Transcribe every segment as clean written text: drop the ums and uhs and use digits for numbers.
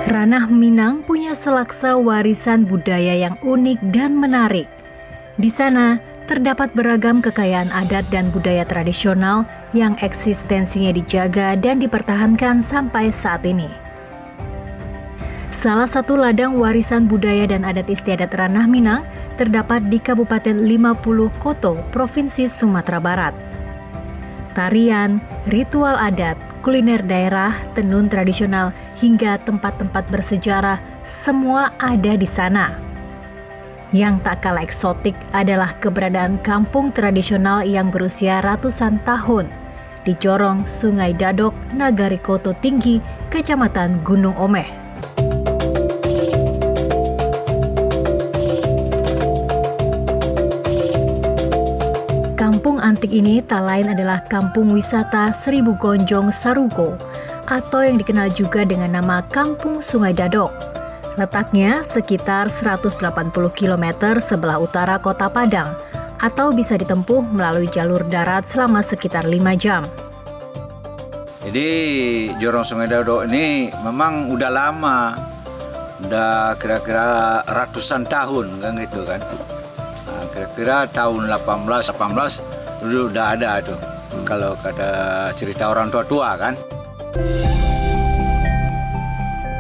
Ranah Minang punya selaksa warisan budaya yang unik dan menarik. Di sana terdapat beragam kekayaan adat dan budaya tradisional yang eksistensinya dijaga dan dipertahankan sampai saat ini. Salah satu ladang warisan budaya dan adat istiadat Ranah Minang terdapat di Kabupaten 50 Koto, Provinsi Sumatera Barat. Tarian, ritual adat, kuliner daerah, tenun tradisional, hingga tempat-tempat bersejarah, semua ada di sana. Yang tak kalah eksotik adalah keberadaan kampung tradisional yang berusia ratusan tahun di Jorong Sungai Dadok, Nagari Koto Tinggi, Kecamatan Gunung Omeh. Kampung antik ini tak lain adalah Kampung Wisata Seribu Gonjong Saruko atau yang dikenal juga dengan nama Kampung Sungai Dadok. Letaknya sekitar 180 km sebelah utara Kota Padang atau bisa ditempuh melalui jalur darat selama sekitar 5 jam. Jadi Jorong Sungai Dadok ini memang udah lama, udah kira-kira ratusan tahun kan gitu kan. Nah, kira-kira tahun 18 udah ada tuh. Kalau kata cerita orang tua-tua kan.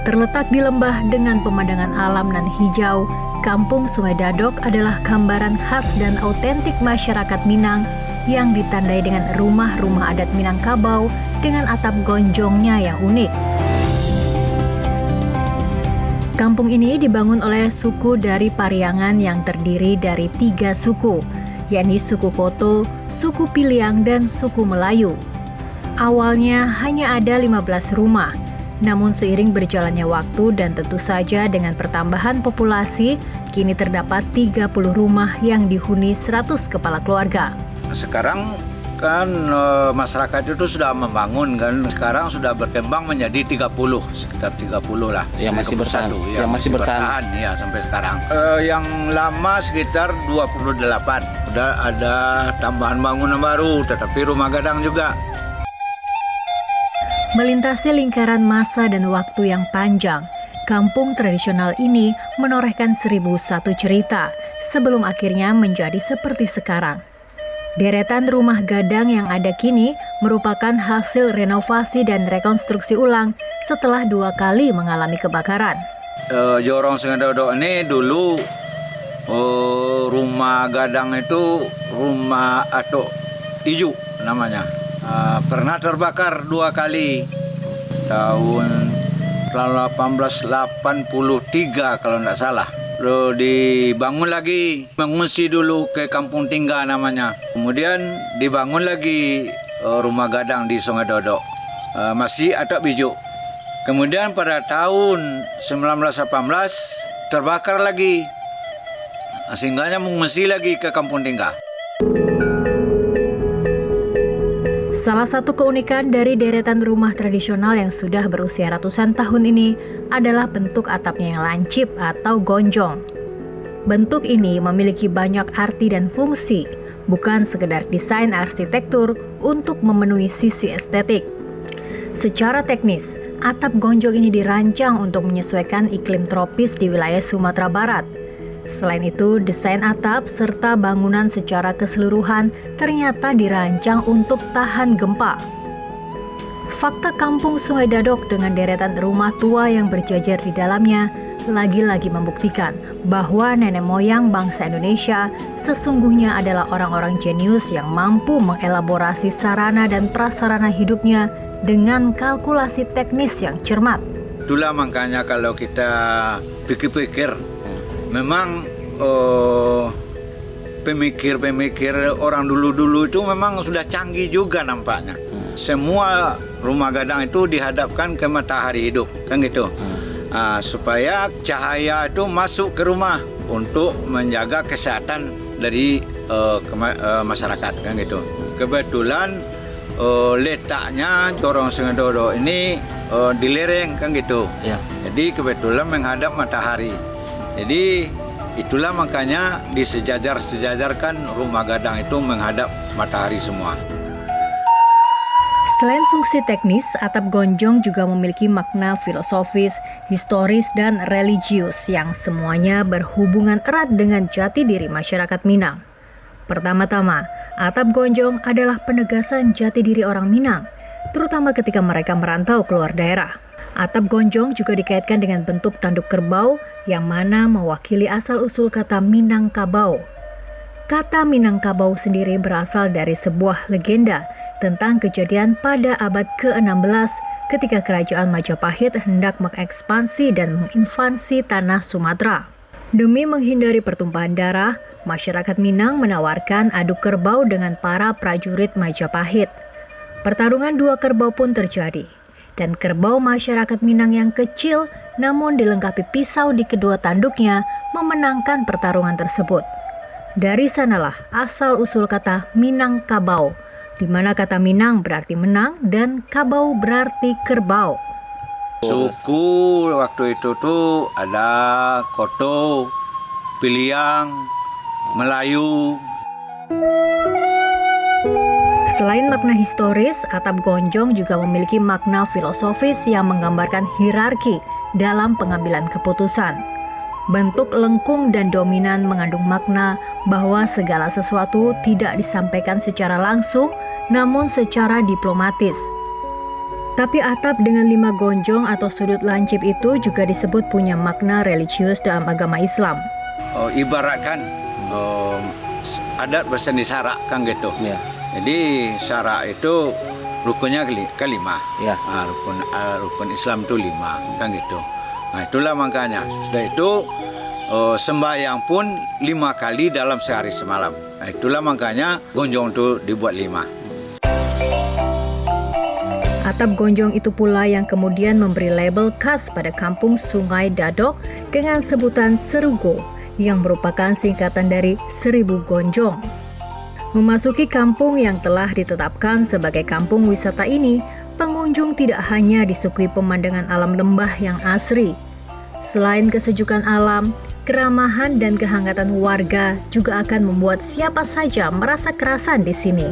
Terletak di lembah dengan pemandangan alam nan hijau, Kampung Sungai Dadok adalah gambaran khas dan autentik masyarakat Minang yang ditandai dengan rumah-rumah adat Minangkabau dengan atap gonjongnya yang unik. Kampung ini dibangun oleh suku dari Pariangan yang terdiri dari 3 suku, yakni suku Koto, suku Piliang, dan suku Melayu. Awalnya hanya ada 15 rumah, namun seiring berjalannya waktu dan tentu saja dengan pertambahan populasi, kini terdapat 30 rumah yang dihuni 100 kepala keluarga. Sekarang kan masyarakat itu sudah membangun kan. Sekarang sudah berkembang menjadi 30, sekitar 30 lah. Yang masih bertahan. Yang masih bertahan ya sampai sekarang. Yang lama sekitar 28. Udah ada tambahan bangunan baru, tetapi rumah gadang juga. Melintasi lingkaran masa dan waktu yang panjang, kampung tradisional ini menorehkan 1001 cerita sebelum akhirnya menjadi seperti sekarang. Deretan rumah gadang yang ada kini merupakan hasil renovasi dan rekonstruksi ulang setelah 2 kali mengalami kebakaran. Jorong Sungai Dadok ini dulu rumah gadang itu rumah atok ijuk namanya. Pernah terbakar 2 kali tahun 1883 kalau tidak salah. Lalu dibangun lagi, mengungsi dulu ke Kampung Tingga namanya. Kemudian dibangun lagi rumah gadang di Sungai Dadok, masih atap ijuk. Kemudian pada tahun 1918 terbakar lagi, sehingga mengungsi lagi ke Kampung Tingga. Salah satu keunikan dari deretan rumah tradisional yang sudah berusia ratusan tahun ini adalah bentuk atapnya yang lancip atau gonjong. Bentuk ini memiliki banyak arti dan fungsi, bukan sekedar desain arsitektur untuk memenuhi sisi estetik. Secara teknis, atap gonjong ini dirancang untuk menyesuaikan iklim tropis di wilayah Sumatera Barat. Selain itu, desain atap serta bangunan secara keseluruhan ternyata dirancang untuk tahan gempa. Fakta Kampung Sungai Dadok dengan deretan rumah tua yang berjajar di dalamnya lagi-lagi membuktikan bahwa nenek moyang bangsa Indonesia sesungguhnya adalah orang-orang jenius yang mampu mengelaborasi sarana dan prasarana hidupnya dengan kalkulasi teknis yang cermat. Itulah makanya kalau kita pikir-pikir, memang pemikir-pemikir orang dulu-dulu itu memang sudah canggih juga nampaknya. Semua rumah gadang itu dihadapkan ke matahari hidup, kan gitu. Supaya cahaya itu masuk ke rumah untuk menjaga kesehatan dari masyarakat, kan gitu. Kebetulan letaknya Jorong Sungai Dadok ini di lereng, kan gitu. Ya. Jadi kebetulan menghadap matahari. Jadi itulah makanya disejajarkan rumah gadang itu menghadap matahari semua. Selain fungsi teknis, atap gonjong juga memiliki makna filosofis, historis, dan religius yang semuanya berhubungan erat dengan jati diri masyarakat Minang. Pertama-tama, atap gonjong adalah penegasan jati diri orang Minang, terutama ketika mereka merantau keluar daerah. Atap gonjong juga dikaitkan dengan bentuk tanduk kerbau yang mana mewakili asal-usul kata Minangkabau. Kata Minangkabau sendiri berasal dari sebuah legenda tentang kejadian pada abad ke-16 ketika kerajaan Majapahit hendak mengekspansi dan menginvasi tanah Sumatera. Demi menghindari pertumpahan darah, masyarakat Minang menawarkan adu kerbau dengan para prajurit Majapahit. Pertarungan dua kerbau pun terjadi, dan kerbau masyarakat Minang yang kecil namun dilengkapi pisau di kedua tanduknya memenangkan pertarungan tersebut. Dari sanalah asal-usul kata Minangkabau, di mana kata Minang berarti menang dan kabau berarti kerbau. Suku waktu itu tuh ada Koto, Piliang, Melayu. Selain makna historis, atap gonjong juga memiliki makna filosofis yang menggambarkan hierarki dalam pengambilan keputusan. Bentuk lengkung dan dominan mengandung makna bahwa segala sesuatu tidak disampaikan secara langsung, namun secara diplomatis. Tapi atap dengan 5 gonjong atau sudut lancip itu juga disebut punya makna religius dalam agama Islam. Ibaratkan adat berseni sarak kan gitu. Ya. Jadi sarak itu rukunnya kelima. Ya. Rukun Islam itu 5 kan gitu. Nah itulah makanya sudah itu sembahyang pun 5 kali dalam sehari semalam. Nah itulah makanya gonjong itu dibuat 5. Atap gonjong itu pula yang kemudian memberi label khas pada kampung Sungai Dadok dengan sebutan Serugo yang merupakan singkatan dari 1000 gonjong. Memasuki kampung yang telah ditetapkan sebagai kampung wisata ini, pengunjung tidak hanya disuguhi pemandangan alam lembah yang asri. Selain kesejukan alam, keramahan dan kehangatan warga juga akan membuat siapa saja merasa kerasan di sini.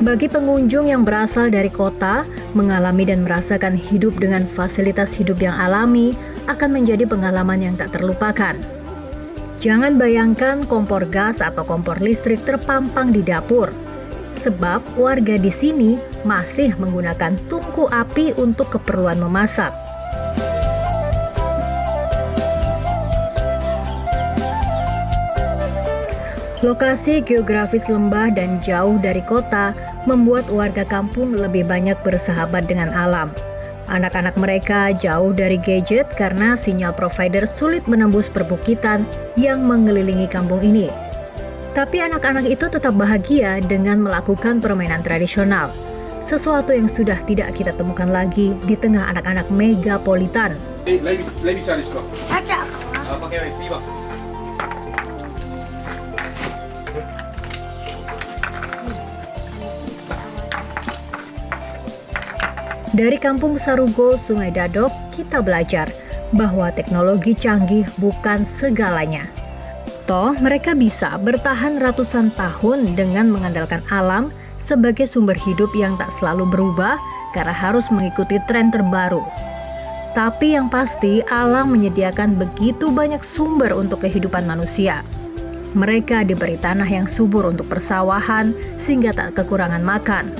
Bagi pengunjung yang berasal dari kota, mengalami dan merasakan hidup dengan fasilitas hidup yang alami akan menjadi pengalaman yang tak terlupakan. Jangan bayangkan kompor gas atau kompor listrik terpampang di dapur, sebab warga di sini masih menggunakan tungku api untuk keperluan memasak. Lokasi geografis lembah dan jauh dari kota membuat warga kampung lebih banyak bersahabat dengan alam. Anak-anak mereka jauh dari gadget karena sinyal provider sulit menembus perbukitan yang mengelilingi kampung ini. Tapi anak-anak itu tetap bahagia dengan melakukan permainan tradisional, sesuatu yang sudah tidak kita temukan lagi di tengah anak-anak megapolitan. Dari kampung Sarugo, Sungai Dadok, kita belajar bahwa teknologi canggih bukan segalanya. Toh, mereka bisa bertahan ratusan tahun dengan mengandalkan alam sebagai sumber hidup yang tak selalu berubah karena harus mengikuti tren terbaru. Tapi yang pasti, alam menyediakan begitu banyak sumber untuk kehidupan manusia. Mereka diberi tanah yang subur untuk persawahan sehingga tak kekurangan makan.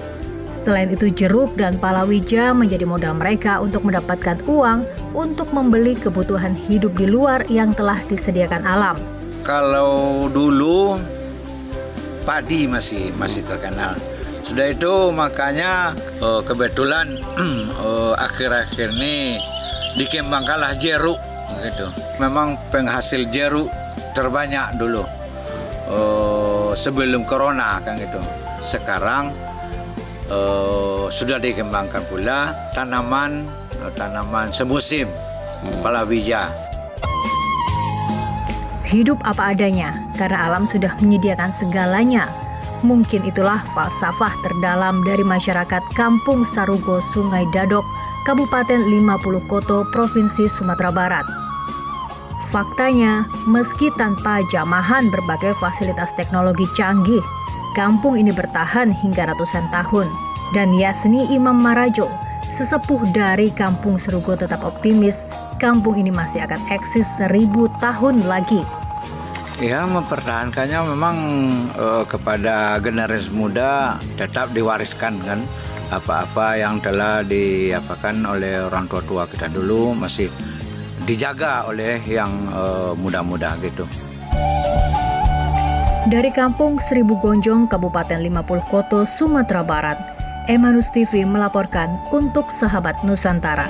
Selain itu, jeruk dan palawija menjadi modal mereka untuk mendapatkan uang untuk membeli kebutuhan hidup di luar yang telah disediakan alam. Kalau dulu padi masih terkenal. Sudah itu makanya kebetulan akhir-akhir ini dikembangkanlah jeruk gitu. Memang penghasil jeruk terbanyak dulu sebelum corona kan gitu. Sekarang sudah dikembangkan pula tanaman semusim, palawija. Hidup apa adanya karena alam sudah menyediakan segalanya. Mungkin itulah falsafah terdalam dari masyarakat Kampung Sarugo, Sungai Dadok, Kabupaten 50 Koto, Provinsi Sumatera Barat. Faktanya, meski tanpa jamahan berbagai fasilitas teknologi canggih, kampung ini bertahan hingga ratusan tahun. Dan Yasni Imam Marajo, sesepuh dari Kampung Serugo, tetap optimis kampung ini masih akan eksis 1000 tahun lagi. Ya, mempertahankannya memang kepada generasi muda tetap diwariskan kan, apa-apa yang telah diapakan oleh orang tua-tua kita dulu masih dijaga oleh yang muda-muda gitu. Dari Kampung Seribu Gonjong, Kabupaten 50 Koto, Sumatera Barat, Emanus TV melaporkan untuk Sahabat Nusantara.